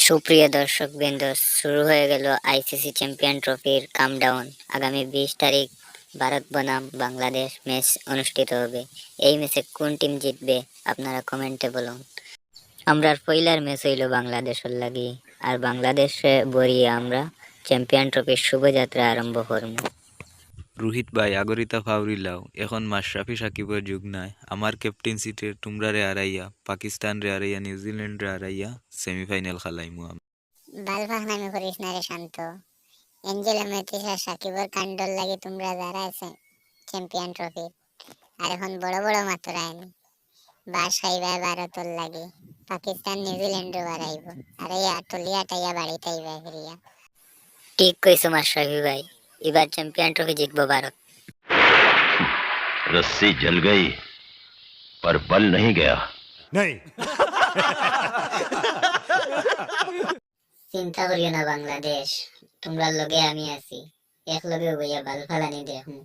সুপ্রিয় দর্শকবৃন্দ, শুরু হয়ে গেল আইসিসি চ্যাম্পিয়ন ট্রফির কাউন্টডাউন। আগামী 20 তারিখ ভারত বনাম বাংলাদেশ ম্যাচ অনুষ্ঠিত হবে। এই ম্যাচে কোন টিম জিতবে আপনারা কমেন্টে বলুন। আমরার পয়লার ম্যাচ হইল বাংলাদেশের লাগি, আর বাংলাদেশে বরিয়ে আমরা চ্যাম্পিয়ন ট্রফির শুভযাত্রা আরম্ভ করব। রোহিত ভাই আগরিতা ফাউরিলাও এখন মাশরাফি সাকিবের যুগ নাই। আমার ক্যাপ্টেন্সিতে তোমরা রে হারাইয়া, পাকিস্তান রে হারাইয়া, নিউজিল্যান্ড রে হারাইয়া সেমিফাইনাল খেলাইমু আমি। বালভাগ নামে করিস না রে শান্ত। এঞ্জেলো ম্যাথিস আর সাকিবের কাণ্ডর লাগে তোমরা যারা আছে চ্যাম্পিয়ন ট্রফি, আর এখন বড় বড় মাত্রা আইনি বাস খাইবা ভারতর লাগে, পাকিস্তান নিউজিল্যান্ডও বাড়াইব, আর এই আটলিয়া টাইয়া বাড়িতে আইবা ফিরিয়া। ঠিক কইছো মাশরাফি ভাই, এবার চ্যাম্পিয়ন ট্রফি জিতবো ভারত। रस्सी जल गई पर बल नहीं गया। नहीं। চিন্তা করিও না বাংলাদেশ, তোমরা লগে আমি আছি, এক লগে বইয়া বাল ফালানি দেখমু।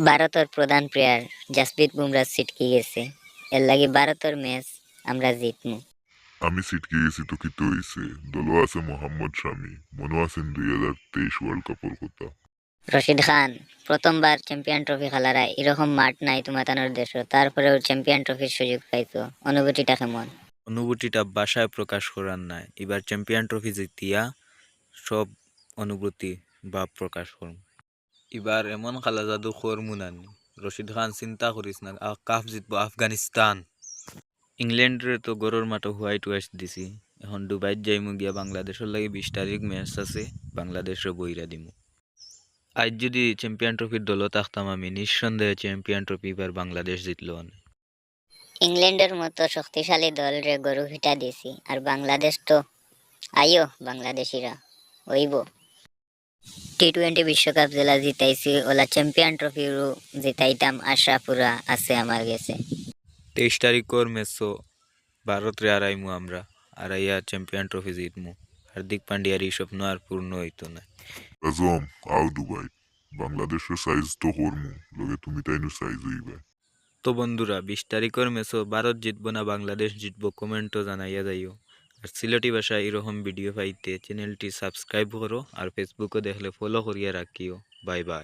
ভারতের প্রধান প্লেয়ার জাসপ্রীত বুমরা ছিটকে গেছে, এর লাগি ভারতের ম্যাচ আমরা জিতমু। আমি ছিটকে গেছি তো কি তো হইছে, দলও আছে মোহাম্মদ শামি, মনে আছেন 2023 ওয়ার্ল্ড কাপের কথা। রশিদ খান, প্রথমবার চ্যাম্পিয়ন ট্রফি খেলারা এরকম মাঠ নাই তোমাতানোর দেশ, তারপরেও চ্যাম্পিয়ন ট্রফির সুযোগ পাইছো, অনুভূতিটা কেমন? অনুভূতিটা ভাষায় প্রকাশ করার নাই। এবার চ্যাম্পিয়ন ট্রফি জিতিয়া সব অনুভূতি বা প্রকাশ করম। এবার এমন খেলা জাদু করমু নানি। রশিদ খান চিন্তা করিস না, কাপ জিতবো আফগানিস্তান। ইংল্যান্ডের তো গরুর মাঠে হোয়াইট ওয়াশ দিছি, এখন দুবাইত যাইমু গিয়া বাংলাদেশের লাগে 20 তারিখ ম্যাচ আছে, বাংলাদেশের বইরা দিমু। আজ যদি চ্যাম্পিয়ন ট্রফির দল থাকতাম আমি, নিঃসন্দেহে চ্যাম্পিয়ন ট্রফি এবার বাংলাদেশ জিতলো। ইংল্যান্ডের মতো শক্তিশালী দল রে গরু ভিটা দিছি, আর বাংলাদেশ তো আইও বাংলাদেশিরা হইব। টি-20 বিশ্বকাপ জেলা জিতাইছি, ওলা চ্যাম্পিয়ন ট্রফিও জিতাইতাম, আশা পুরা আছে আমার গেছে। 23 তারিখর ম্যাচও ভারত রে হারাইমু আমরা, হারাইয়া চ্যাম্পিয়ন ট্রফি জিতমু। হার্দিক পান্ডিয়ার এই স্বপ্ন আর পূর্ণ হইতো না। আজম আও দুবাই, বাংলাদেশের সাইজ তো করমু, লগে তুমি তাইনু সাইজ হইবা। তো বন্ধুরা, 20 তারিখের ম্যাচও ভারত জিতবো না বাংলাদেশ জিতবো কমেন্টও জানাইয়া যাইও। আর সিলেটি ভাষায় এরকম ভিডিও পাইতে চ্যানেলটি সাবস্ক্রাইব করো, আর ফেসবুকও দেখলে ফলো করিয়া রাখিও। Bye bye.